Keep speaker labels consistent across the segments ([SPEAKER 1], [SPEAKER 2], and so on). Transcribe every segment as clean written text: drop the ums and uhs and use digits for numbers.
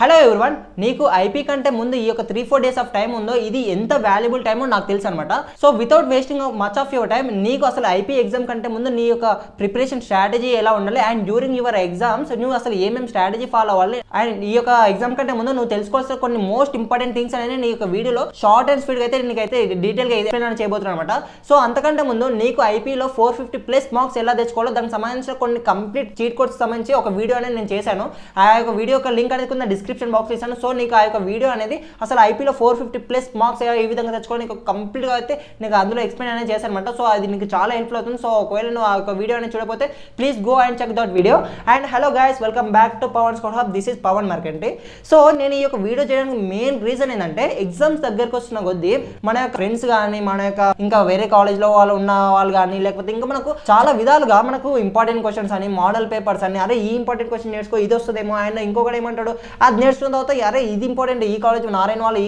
[SPEAKER 1] Hello everyone, నీకు IP కంటే ముందు ఈ యొక్క 3-4 డేస్ ఆఫ్ టైం ఉందో ఇది ఎంత వాల్యుబుల్ టైమో నాకు తెలుసు అనమాట. So without wasting much of your time, నీకు అసలు ఐపీ ఎగ్జామ్ కంటే ముందు నీ యొక్క ప్రిపరేషన్ స్ట్రాటజీ ఎలా ఉండాలి అండ్ డ్యూరింగ్ యువర్ ఎగ్జామ్స్ నువ్వు అసలు ఏమేమి స్ట్రాటజీ ఫాలో అవ్వాలి అండ్ ఈ యొక్క ఎగ్జామ్ కంటే ముందు నువ్వు తెలుసుకోవాల్సిన కొన్ని మోస్ట్ ఇంపార్టెంట్ థింగ్స్ అనేది నీ యొక్క వీడియోలో షార్ట్ అండ్ స్పీడ్ అయితే నీకైతే డీటెయిల్గా ఎక్స్ప్లెయిన్ చేయబోతున్నాను అనమాట. సో అంతకంటే ముందు నీకు ఐపీలో 450+ మార్క్స్ ఎలా తెచ్చుకోవాలో దానికి సంబంధించిన కొన్ని కంప్లీట్ చీట్ కోడ్స్ సంబంధించి ఒక వీడియో అనేది నేను చేశాను. ఆ యొక్క వీడియో యొక్క లింక్ అనేది కింద డిస్క్రిప్షన్ బాక్స్ ఇస్తాను. సో నీకు ఆ యొక్క వీడియో అనేది అసలు ఐపీలో 450+ మార్క్స్ ఏ విధంగా తెచ్చుకోవాలి నీకు కంప్లీట్గా అయితే నీకు అందులో ఎక్స్ప్లెయిన్ అనేది చేశాను అనమాట. సో అది నీకు చాలా హెల్ప్ఫుల్ అవుతుంది. సో ఒకవేళ నువ్వు ఆ యొక్క వీడియో అనేది చూడకపోతే please go and check that video. And hello guys, welcome back to Pavan Scot Hub. This is Pavan Markenti. So నేను ఈ యొక్క వీడియో చేయడానికి మెయిన్ రీజన్ ఏంటంటే ఎగ్జామ్స్ దగ్గరకు వస్తున్న కొద్దీ మన యొక్క ఫ్రెండ్స్ కానీ మన యొక్క ఇంకా వేరే కాలేజ్లో వాళ్ళు ఉన్న వాళ్ళు కానీ లేకపోతే ఇంకా మనకు చాలా విధాలుగా మనకు ఇంపార్టెంట్ క్వశ్చన్స్ అని మోడల్ పేపర్స్ అని అరే ఈ ఇంపార్టెంట్ క్వశ్చన్ నేర్చుకో ఇది వస్తుందేమో అండ్ ఇంకొకటి ఏమంటాడు అది నేర్చుకున్న తర్వాత అరే ఇది ఇంపార్టెంట్ ఈ కాలేజ్ నారాయణ వాళ్ళు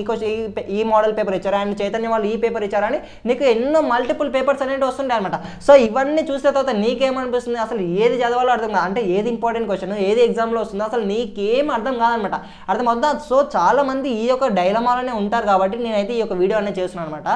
[SPEAKER 1] ఈ మోడల్ పేపర్ ఇచ్చారు అండ్ చైతన్య వాళ్ళు ఈ పేపర్ ఇచ్చారని నీకు ఎన్నో మల్టిపుల్ పేపర్స్ అనేవి వస్తుంటాయి అనమాట. సో ఇవన్నీ చూసిన తర్వాత నీకేమనిపిస్తుంది అసలు ఏది చదవాలో అర్థం కాదు, అంటే ఏది ఇంపార్టెంట్ క్వశ్చన్ ఏది ఎగ్జామ్లో వస్తుందో అసలు నీకేం అర్థం కాదనమాట. అర్థమవుతుందా? సో చాలా మంది ఈ యొక్క డైలమాలోనే ఉంటారు కాబట్టి నేనైతే ఈ యొక్క వీడియో అనేది చేస్తున్నాను అనమాట.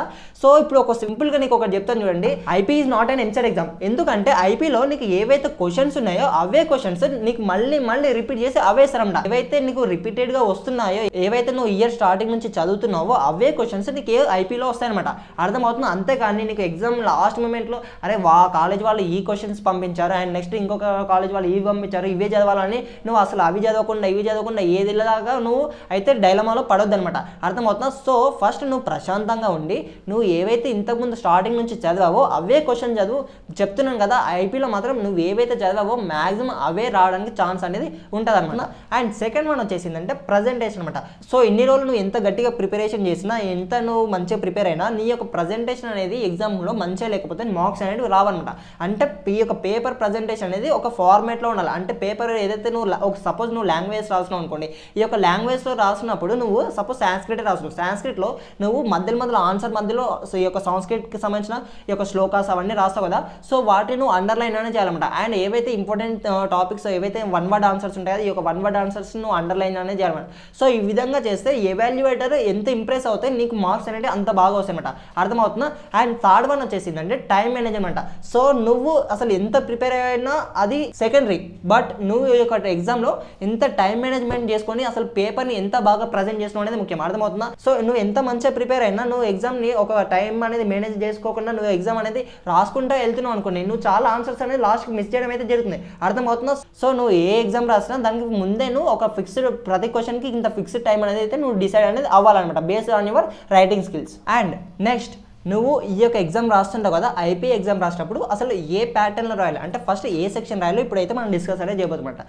[SPEAKER 1] సో ఇప్పుడు ఒక సింపుల్గా నీకు ఒకటి చెప్తాను చూడండి. IP is not and EAMCET exam. ఎందుకంటే ఐపీలో నీకు ఏవైతే క్వశ్చన్స్ ఉన్నాయో అవే క్వశ్చన్స్ నీకు మళ్ళీ రిపీట్ చేసి అవే సరమాట ఏవైతే నీకు రిపీటెడ్గా వస్తున్నాయో ఏవైతే నువ్వు ఇయర్ స్టార్టింగ్ నుంచి చదువుతున్నావో అవే క్వశ్చన్స్ నీకు ఐపీలో వస్తాయన్నమాట. అర్థమవుతుంది? అంతేకాని నీకు ఎగ్జామ్ లాస్ట్ మూమెంట్లో అరే కాలేజ్ వాళ్ళు ఈ క్వశ్చన్స్ పంపించారు అండ్ నెక్స్ట్ ఇంకొక కాలేజ్ వాళ్ళు ఇవి పంపించారు ఇవే చదవాలని నువ్వు అసలు అవి చదవకుండా ఏదిలాగా నువ్వు అయితే డైలమాలో పడొద్దు అనమాట. అర్థమవుతుందా? సో ఫస్ట్ నువ్వు ప్రశాంతంగా ఉండి నువ్వు ఏవైతే ఇంతకుముందు స్టార్టింగ్ నుంచి చదివావో అవే క్వశ్చన్ చదువు. చెప్తున్నాను కదా, ఐపీలో మాత్రం నువ్వు ఏవైతే చదివావో మ్యాక్సిమం అవే రావడానికి ఛాన్స్ అనేది ఉంటుంది అనమాట. అండ్ సెకండ్ వన్ వచ్చేసిందంటే ప్రజెంటేషన్ అనమాట. సో ఇన్ని రోజులు నువ్వు ఎంత గట్టిగా ప్రిపరేషన్ చేసినా ఎంత నువ్వు మంచిగా ప్రిపేర్ అయినా నీ యొక్క ప్రజెంటేషన్ అనేది ఎగ్జామ్లో మంచిగా లేకపోతే మార్క్స్ అనేవి రావన్నమాట. అంటే ఈ యొక్క పేపర్ ప్రజెంటేషన్ అనేది ఒక ఫార్మేట్లో ఉండాలి. అంటే పేపర్ ఏదైతే నువ్వు సపోజ్ నువ్వు లాంగ్వేజ్ రాసినావు అనుకోండి, ఈ యొక్క లాంగ్వేజ్లో రాసినప్పుడు నువ్వు సపోజ్ సాంస్క్రిట్ రాసినావు, సాంస్క్రిట్లో నువ్వు మధ్యలో ఆన్సర్ మధ్యలో సో ఈ యొక్క సంస్కృతికి సంబంధించిన ఈ యొక్క శ్లోకాస్ అవన్నీ రాస్తావు కదా, సో వాటిని నువ్వు అండర్లైన్ అనేది చేయాలన్నమాట. అండ్ ఏవైతే ఇంపార్టెంట్ టాపిక్స్ ఏవైతే వన్ వర్డ్ ఆన్సర్స్ ఉంటాయో ఈ యొక్క వన్ వర్డ్ ఆన్సర్స్ నువ్వు అండర్లైన్ అనేది చేయాలన్నమాట. సో ఈ విధంగా చేస్తే ఎవాల్యుయేటర్ ఎంత ఇంప్రెస్ అవుతాయి నీకు మార్క్స్ అనేది అంత బాగా వస్తాయి అనమాట. అర్థమవుతుందా? అండ్ థర్డ్ వన్ వచ్చేసిందంటే టైం మేనేజ్మెంట్. సో నువ్వు అసలు ఎంత ప్రిపేర్ అయినా అది సెకండరీ, బట్ నువ్వు ఈ యొక్క ఎగ్జామ్లో ఎంత టైం మేనేజ్మెంట్ చేసుకొని అసలు పేపర్ని ఎంత బాగా ప్రజెంట్ చేస్తున్నావు అనేది ముఖ్యం. అర్థమవుతుందా? సో నువ్వు ఎంత మంచిగా ప్రిపేర్ అయినా నువ్వు ఎగ్జామ్ని ఒక టైం అనేది మేనేజ్ చేసుకోకుండా నువ్వు ఎగ్జామ్ అనేది రాసుకుంటూ వెళ్తున్నావు అనుకోండి, నువ్వు చాలా ఆన్సర్స్ అనేది లాస్ట్కి మిస్ చేయడం అయితే జరుగుతుంది. అర్థమవుతుందా? సో నువ్వు ఏ ఎగ్జామ్ రాసినా దానికి ముందే నువ్వు ఒక ఫిక్స్డ్ ప్రతి క్వశ్చన్కి ఇంత ఫిక్స్డ్ టైం అనేది అయితే నువ్వు డిసైడ్ అనేది అవ్వాలన్నమాట based on your writing skills. And next నువ్వు ఈ యొక్క ఎగ్జామ్ రాస్తుంటావు కదా, ఐపీ ఎగ్జామ్ రాసినప్పుడు అసలు ఏ ప్యాటర్న్లో రాయాలి అంటే ఫస్ట్ ఏ సెక్షన్ రాయాలో ఇప్పుడైతే మనం డిస్కస్ అనేది చేయబోతున్నమాట.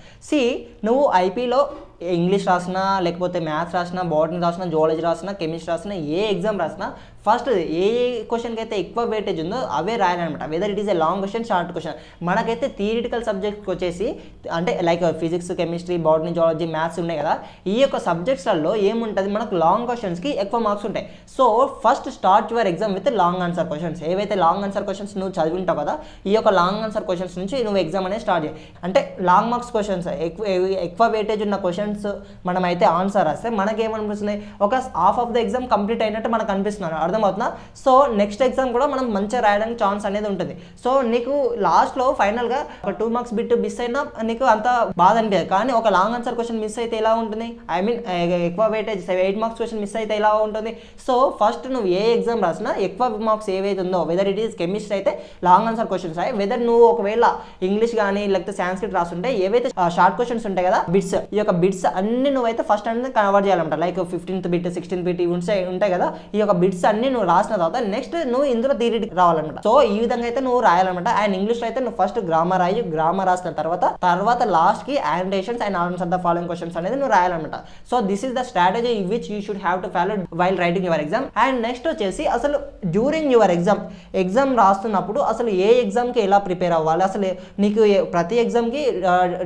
[SPEAKER 1] నువ్వు ఐపీలో ఇంగ్లీష్ రాసినా లేకపోతే మ్యాథ్స్ రాసినా బాటనీ రాసినా జువాలజీ రాసినా కెమిస్ట్రీ రాసినా ఏ ఎగ్జామ్ రాసినా ఫస్ట్ ఏ క్వశ్చన్కి అయితే ఎక్కువ వెయిటేజ్ ఉందో అవే రాయాలన్నమాట. Whether it is a long question short question. మనకైతే థియరిటికల్ సబ్జెక్ట్కి వచ్చేసి అంటే like physics chemistry botany zoology maths ఉన్నాయి కదా, ఈ యొక్క సబ్జెక్ట్స్లలో ఏముంటుంది మనకు లాంగ్ క్వశ్చన్స్కి ఎక్కువ మార్క్స్ ఉంటాయి. So first start your exam with long answer questions. ఏవైతే లాంగ్ ఆన్సర్ క్వశ్చన్స్ నువ్వు చదివి ఉంటావు కదా, ఈ యొక్క లాంగ్ ఆన్సర్ క్వశ్చన్స్ నుంచి నువ్వు ఎగ్జామ్ అనేది స్టార్ట్ చేయి. అంటే లాంగ్ మార్క్స్ క్వశ్చన్స్ ఎక్కువ వెయిటేజ్ ఉన్న క్వశ్చన్స్ మనం అయితే ఆన్సర్ రాస్తే మనకేమనిపిస్తుంది ఒక half of the exam complete అయినట్టు మనకు అనిపిస్తుంది. అర్థమవుతుందా? సో నెక్స్ట్ ఎగ్జామ్ కూడా మనం మంచిగా రాయడానికి ఛాన్స్ అనేది ఉంటుంది. సో నీకు లాస్ట్లో ఫైనల్గా ఒక 2 మార్క్స్ బిట్ మిస్ అయినా నీకు అంత బాధ అనిపించదు. కానీ ఒక లాంగ్ ఆన్సర్ క్వశ్చన్ మిస్ అయితే ఎలా ఉంటుంది, ఐ మీన్ ఎక్కువ వెయిటేజ్ 8 మార్క్స్ క్వశ్చన్ మిస్ అయితే ఎలా ఉంటుంది. సో ఫస్ట్ నువ్వు ఏ ఎగ్జామ్ రాసినా ఎక్కువ మార్క్స్ ఏవైతే ఉందో వెదర్ ఇట్ ఈస్ కెమిస్ట్రీ అయితే లాంగ్ ఆన్సర్ క్వశ్చన్స్ రాయి. వెదర్ నువ్వు ఒకవేళ ఇంగ్లీష్ కానీ లేకపోతే సాంస్క్రిట్ రాస్తుంటే ఏవైతే షార్ట్ క్వశ్చన్స్ ఉంటాయి కదా బిట్స్, ఈ యొక్క బిట్స్ అన్ని నువ్వైతే ఫస్ట్ అనేది కవర్ చేయాలన్నమాట. Like 15th bit 16th bit ఇవి ఉంటాయి కదా, ఈ యొక్క బిట్స్ అన్ని నువ్వు రాసిన తర్వాత నెక్స్ట్ నువ్వు ఇందులో థియరీ రావాలన్నమాట. సో ఈ విధంగా అయితే నువ్వు రాయాలన్నమాట. అండ్ ఇంగ్లీష్లో అయితే నువ్వు ఫస్ట్ గ్రామర్ రాయి, గ్రామర్ రాసిన తర్వాత లాస్ట్కి annotations and answer the following questions అనేది నువ్వు రాయాలన్నమాట. So this is the strategy which you should have to follow while writing your exam. And next వచ్చేసి అసలు డ్యూరింగ్ యువర్ ఎగ్జామ్ రాస్తున్నప్పుడు అసలు ఏ ఎగ్జామ్కి ఎలా ప్రిపేర్ అవ్వాలి, అసలు నీకు ప్రతి ఎగ్జామ్కి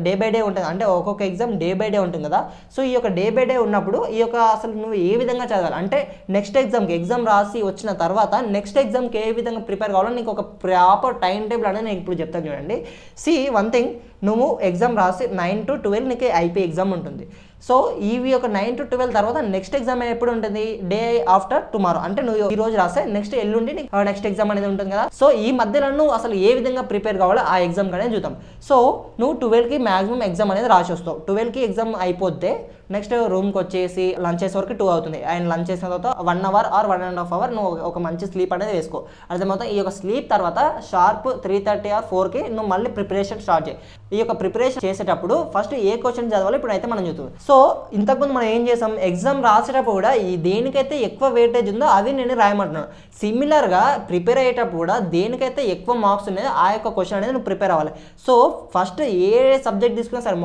[SPEAKER 1] డే బై డే ఉంటుంది, అంటే ఒక్కొక్క ఎగ్జామ్ డే బై డే ఉంటుంది కదా. సో ఈ యొక్క డే బై డే ఉన్నప్పుడు ఈ యొక్క అసలు నువ్వు ఏ విధంగా చదవాలి అంటే నెక్స్ట్ ఎగ్జామ్ రాసి వచ్చిన తర్వాత నెక్స్ట్ ఎగ్జామ్కి ఏ విధంగా ప్రిపేర్ కావాలో నీకు ఒక ప్రాపర్ టైం టేబుల్ అనేది నేను ఇప్పుడు చెప్తాను చూడండి. వన్ థింగ్, నువ్వు ఎగ్జామ్ రాసి 9 to 12 నీకు ఐపీ ఎగ్జామ్ ఉంటుంది. సో ఇవి ఒక 9 to 12 తర్వాత నెక్స్ట్ ఎగ్జామ్ ఎప్పుడు ఉంటుంది, డే ఆఫ్టర్ టుమారో, అంటే నువ్వు ఈ రోజు రాస్తే నెక్స్ట్ ఎల్లుండి నెక్స్ట్ ఎగ్జామ్ అనేది ఉంటుంది కదా. సో ఈ మధ్యలో నువ్వు అసలు ఏ విధంగా ప్రిపేర్ కావాలో ఆ ఎగ్జామ్ అనేది చూద్దాం. సో నువ్వు 12కి మాక్సిమం ఎగ్జామ్ అనేది రాసి వస్తావు. 12కి ఎగ్జామ్ అయిపోతే నెక్స్ట్ రూమ్కి వచ్చేసి లంచ్ చేసే వరకు 2 అవుతుంది. అండ్ లంచ్ చేసిన తర్వాత 1 hour or 1.5 hours నువ్వు ఒక మంచి స్లీప్ అనేది వేసుకో. అర్థమవుతుంది. ఈ యొక్క స్లీప్ తర్వాత షార్ప్ 3:30 or 4కి నువ్వు మళ్ళీ ప్రిపరేషన్ స్టార్ట్ చేయి. ఈ యొక్క ప్రిపరేషన్ చేసేటప్పుడు ఫస్ట్ ఏ క్వశ్చన్ చదవాలి ఇప్పుడు అయితే మనం చూద్దాం. సో ఇంతకుముందు మనం ఏం చేసాం, ఎగ్జామ్ రాసేటప్పుడు కూడా ఈ దేనికైతే ఎక్కువ వెయిటేజ్ ఉందో అవి నేను రాయమంటున్నాను. సిమిలర్గా ప్రిపేర్ అయ్యేటప్పుడు కూడా దేనికైతే ఎక్కువ మార్క్స్ ఉన్నాయో ఆ యొక్క క్వశ్చన్ అనేది నువ్వు ప్రిపేర్ అవ్వాలి. సో ఫస్ట్ ఏ సబ్జెక్ట్ తీసుకున్నా సరే,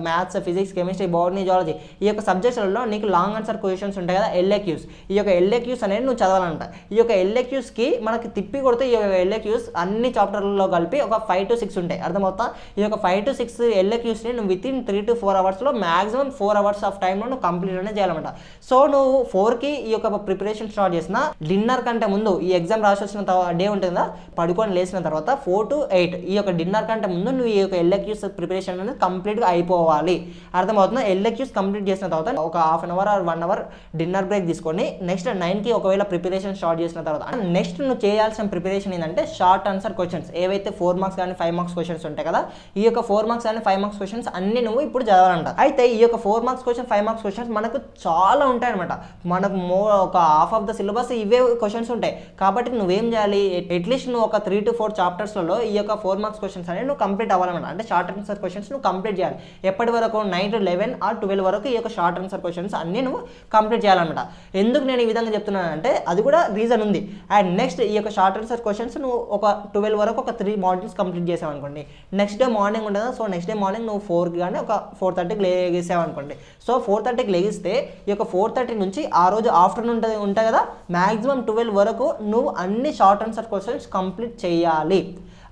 [SPEAKER 1] maths, physics, chemistry, botany, zoology, ఈ యొక్క సబ్జెక్ట్స్లలో నీకు లాంగ్ ఆన్సర్ క్వశ్చన్స్ ఉంటాయి కదా, ఎల్ఏక్యూస్. ఈ యొక్క ఎల్ఏక్యూస్ అనేది నువ్వు చదవాలంట. ఈ యొక్క ఎల్ఏక్యూస్కి మనకి తిప్పి కొడితే ఈ యొక్క ఎల్ఏక్యూస్ అన్ని చాప్టర్లలో కలిపి ఒక 5 to 6 ఉంటాయి. అర్థమవుతా. ఈ యొక్క 5 to 6 ఎల్ఏక్యూస్ని నువ్వు within 3 to 4 hours maximum 4 hours of టైంలో నువ్వు కంప్లీట్ అనేది చేయాలన్నమాట. సో నువ్వు 4కి ఈ యొక్క ప్రిపరేషన్ స్టార్ట్ చేసిన డిన్నర్ కంటే ముందు, ఈ ఎగ్జామ్ రాసి వచ్చిన డే ఉంటుంది కదా, పడుకొని లేచిన తర్వాత 4 to 8 ఈ యొక్క డిన్నర్ కంటే ముందు నువ్వు ఈ యొక్క ఎల్ఏక్యూస్ ప్రిపరేషన్ అనేది కంప్లీట్గా అయిపోవాలి. అర్థమవుతుందా. ఎల్ఏక్యూస్ కంప్లీట్ చేసిన తర్వాత ఒక 1/2 hour or 1 hour dinner break తీసుకొని నెక్స్ట్ 9కి ఒకవేళ ప్రిపరేషన్ స్టార్ట్ చేసిన తర్వాత నెక్స్ట్ నువ్వు చేయాల్సిన ప్రిపరేషన్ ఏంటంటే షార్ట్ ఆన్సర్ క్వశ్చన్స్, ఏవైతే 4 marks కానీ 5 marks క్వశ్చన్స్ ఉంటాయి కదా, ఈ యొక్క 4 marks కానీ 5 marks క్వశ్చన్స్ అన్ని నువ్వు ఇప్పుడు చదవాలంట. అయితే ఈ యొక్క 4 marks క్వశ్చన్ 5 marks క్వశ్చన్స్ మనకు చాలా ఉంటాయి అనమాట. మనకు ఒక హాఫ్ ఆఫ్ ద సిలబస్ ఇవే క్వశ్చన్స్ ఉంటాయి. కాబట్టి నువ్వేం చేయాలి, అట్లీస్ట్ నువ్వు ఒక 3 to 4 చాప్టర్స్లలో ఈ యొక్క 4 marks క్వశ్చన్స్ అనేవి నువ్వు కంప్లీట్ అవ్వాలన్నమాట. అంటే షార్ట్ ఆన్సర్ క్వశ్చన్స్ నువ్వు కంప్లీట్ చేయాలి. ఎప్పటి వరకు 9 to 11 or 12 వరకు ఈ యొక్క షార్ట్ ఆన్సర్ క్వశ్చన్స్ అన్ని నువ్వు కంప్లీట్ చేయాలన్నమాట. ఎందుకు నేను ఈ విధంగా చెప్తున్నానంటే అది కూడా రీజన్ ఉంది. అండ్ నెక్స్ట్ ఈ యొక్క షార్ట్ ఆన్సర్ క్వశ్చన్స్ నువ్వు ఒక 12 వరకు ఒక 3 modules కంప్లీట్ చేసావు అనుకోండి, నెక్స్ట్ డే మార్నింగ్ ఉంటుంది. సో నెక్స్ట్ డే మార్నింగ్ నువ్వు 4కి కానీ ఒక 4:30కి లేగేసావు అనుకోండి. సో 4:30కి లేగిస్తే ఈ యొక్క 4:30 నుంచి ఆ రోజు ఆఫ్టర్నూన్ ఉంటాయి కదా, మ్యాక్సిమం 12 వరకు నువ్వు అన్ని షార్ట్ ఆన్సర్ క్వశ్చన్స్ కంప్లీట్ చేయాలి.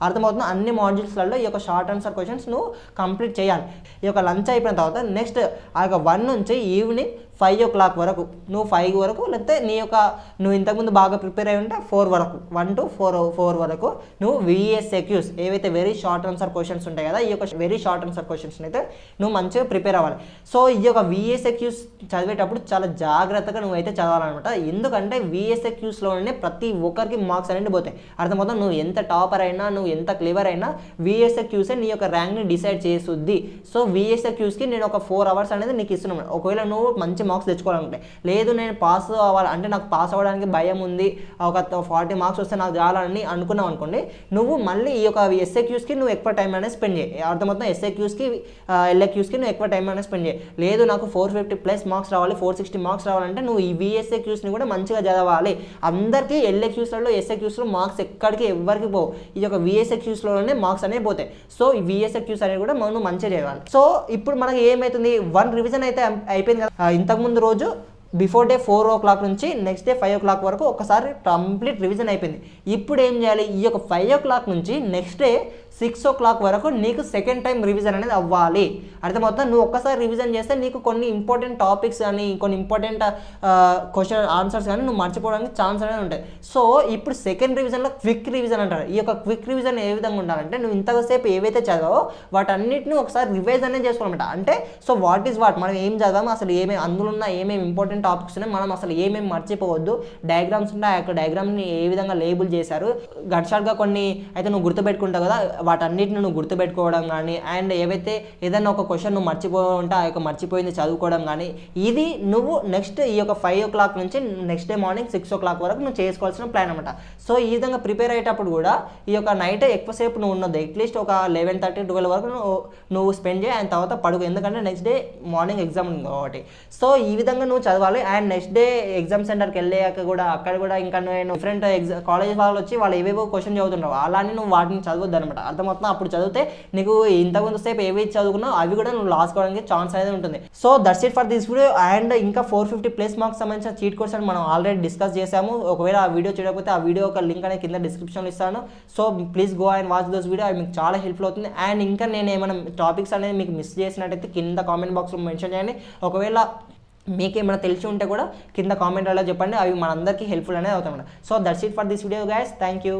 [SPEAKER 1] అర్థమవుతుంది. అన్ని మాడ్యూల్స్లలో ఈ యొక్క షార్ట్ ఆన్సర్ క్వశ్చన్స్ నువ్వు కంప్లీట్ చేయాలి. ఈ యొక్క లంచ్ అయిపోయిన తర్వాత నెక్స్ట్ ఆ యొక్క 1 నుంచి ఈవినింగ్ 5 o'clock వరకు నువ్వు 5 వరకు, లేకపోతే నువ్వు ఇంతకుముందు బాగా ప్రిపేర్ అయి ఉంటే 4 వరకు, 1 to 4 వరకు నువ్వు VSAQs ఏవైతే వెరీ షార్ట్ ఆన్సర్ క్వశ్చన్స్ ఉంటాయి కదా, ఈ యొక్క వెరీ షార్ట్ ఆన్సర్ క్వశ్చన్స్ అయితే నువ్వు మంచిగా ప్రిపేర్ అవ్వాలి. సో ఈ యొక్క VSAQs చదివేటప్పుడు చాలా జాగ్రత్తగా నువ్వైతే చదవాలన్నమాట. ఎందుకంటే VSAQsలోనే ప్రతి ఒక్కరికి మార్క్స్ అనేవి పోతాయి. అర్థమవుతుంది. నువ్వు ఎంత టాపర్ అయినా, నువ్వు ఎంత క్లివర్ అయినా VSAQsే నీ యొక్క ర్యాంక్ని డిసైడ్ చేస్తుంది. సో VSAQsకి నేను ఒక 4 hours అనేది నీకు ఇస్తున్నాను. ఒకవేళ నువ్వు మంచి మార్క్స్ తెచ్చుకోవాలనుకుంటే, లేదు నేను పాస్ అవ్వాలి అంటే నాకు పాస్ అవ్వడానికి భయం ఉంది, ఒక 40 marks వస్తే నాకు చాలని అనుకున్నావు అనుకోండి, నువ్వు మళ్ళీ ఈ యొక్క SAQsకి నువ్వు ఎక్కువ టైం అనేది స్పెండ్ చేయి. అర్థమవుతుంది. SAQsకి LAQsకి నువ్వు ఎక్కువ టైం అనేది స్పెండ్ చేయి. లేదు నాకు 450+ మార్క్స్ రావాలి, 460 మార్క్స్ రావాలంటే నువ్వు ఈ VSAQsని కూడా మంచిగా చదవాలి. అందరికీ LAQsలలో SAQsలో మార్క్స్ ఎక్కడికి ఎవరికి పోవు. ఈ యొక్క VSAQsలోనే మార్క్స్ అనేవి పోతాయి. సో ఈ VSAQs అనేవి కూడా మనం మంచిగా చేయాలి. సో ఇప్పుడు మనకి ఏమవుతుంది, 1 రివిజన్ అయితే అయిపోయింది కదా. ఇంతకుముందు రోజు బిఫోర్ డే 4 o'clock నుంచి నెక్స్ట్ డే 5 o'clock వరకు ఒకసారి కంప్లీట్ రివిజన్ అయిపోయింది. ఇప్పుడు ఏం చేయాలి, ఈ యొక్క 5 o'clock నుంచి నెక్స్ట్ డే 6 o'clock వరకు నీకు సెకండ్ టైం రివిజన్ అనేది అవ్వాలి. అర్థమవుతుంది. నువ్వు ఒక్కసారి రివిజన్ చేస్తే నీకు కొన్ని ఇంపార్టెంట్ టాపిక్స్ కానీ కొన్ని ఇంపార్టెంట్ క్వశ్చన్ ఆన్సర్స్ కానీ నువ్వు మర్చిపోవడానికి ఛాన్స్ అనేది ఉంటాయి. సో ఇప్పుడు సెకండ్ రివిజన్లో క్విక్ రివిజన్ అంటారు. ఈ యొక్క క్విక్ రివిజన్ ఏ విధంగా ఉండాలంటే, నువ్వు ఇంతసేపు ఏవైతే చదివావో వాటన్నిటిని ఒకసారి రివైజ్ అనేది చేసుకోవాలన్నమాట. అంటే సో వాట్ ఈస్ వాట్, మనం ఏం చదివామో, అసలు అందులో ఉన్న ఏమేమి ఇంపార్టెంట్ టాపిక్స్ ఉన్నాయి, మనం అసలు ఏమేమి మర్చిపోవద్దు, డయాగ్రామ్స్ ఉంటాయి, ఆ యొక్క డయాగ్రామ్ని ఏ విధంగా లేబుల్ చేశారు, గట్షాట్గా కొన్ని అయితే నువ్వు గుర్తుపెట్టుకుంటావు కదా, వాటన్నిటిని నువ్వు గుర్తుపెట్టుకోవడం కానీ, అండ్ ఏవైతే ఏదైనా ఒక క్వశ్చన్ నువ్వు మర్చిపోయి ఉంటే ఆ యొక్క మర్చిపోయింది చదువుకోవడం కానీ, ఇది నువ్వు నెక్స్ట్ ఈ యొక్క 5 o'clock నుంచి నెక్స్ట్ డే మార్నింగ్ 6 o'clock వరకు నువ్వు చేసుకోవాల్సిన ప్లాన్ అనమాట. సో ఈ విధంగా ప్రిపేర్ అయ్యేటప్పుడు కూడా ఈ యొక్క నైట్ ఎక్కువసేపు నువ్వు ఉన్నది, అట్లీస్ట్ ఒక 11:30-12 వరకు నువ్వు స్పెండ్ చేయి, అండ్ తర్వాత పడుకో. ఎందుకంటే నెక్స్ట్ డే మార్నింగ్ ఎగ్జామ్ ఉంది కాబట్టి. సో ఈ విధంగా నువ్వు చదవాలి. అండ్ నెక్స్ట్ డే ఎగ్జామ్ సెంటర్కి వెళ్ళాక కూడా అక్కడ కూడా ఇంకా నేను డిఫరెంట్ కాలేజ్ వాళ్ళు వచ్చి వాళ్ళు ఏవేవో క్వశ్చన్ చదువుతుంటావు, అలానే నువ్వు వాటిని చదవద్దు అనమాట. అర్థమవుతుంది. అప్పుడు చదివితే నీకు ఇంతకుముందు సేపు ఏవి చదువుకున్నావు అవి కూడా నువ్వు లాస్ కావడానికి ఛాన్స్ అనేది ఉంటుంది. So that's it for this video. And ఇంకా 450+ మార్క్స్ సంబంధించిన చీట్ కోర్స్ అని మనం ఆల్రెడీ డిస్కస్ చేసాము. ఒకవేళ ఆ వీడియో చూడకపోతే ఆ వీడియో ఒక లింక్ అనేది కింద డిస్క్రిప్షన్లో ఇస్తాను. So please go and watch those video, అవి మీకు చాలా హెల్ప్ఫుల్ అవుతుంది. అండ్ ఇంకా నేను ఏమైనా టాపిక్స్ అనేది మీకు మిస్ చేసినట్టయితే కింద కామెంట్ బాక్స్లో మెన్షన్ చేయండి. ఒకవేళ మీకేమైనా తెలిసి ఉంటే కూడా కింద కామెంట్లో చెప్పండి, అవి మనందరికీ హెల్ప్ఫుల్ అనేది అవుతాయి. So that's it for this video guys. Thank you.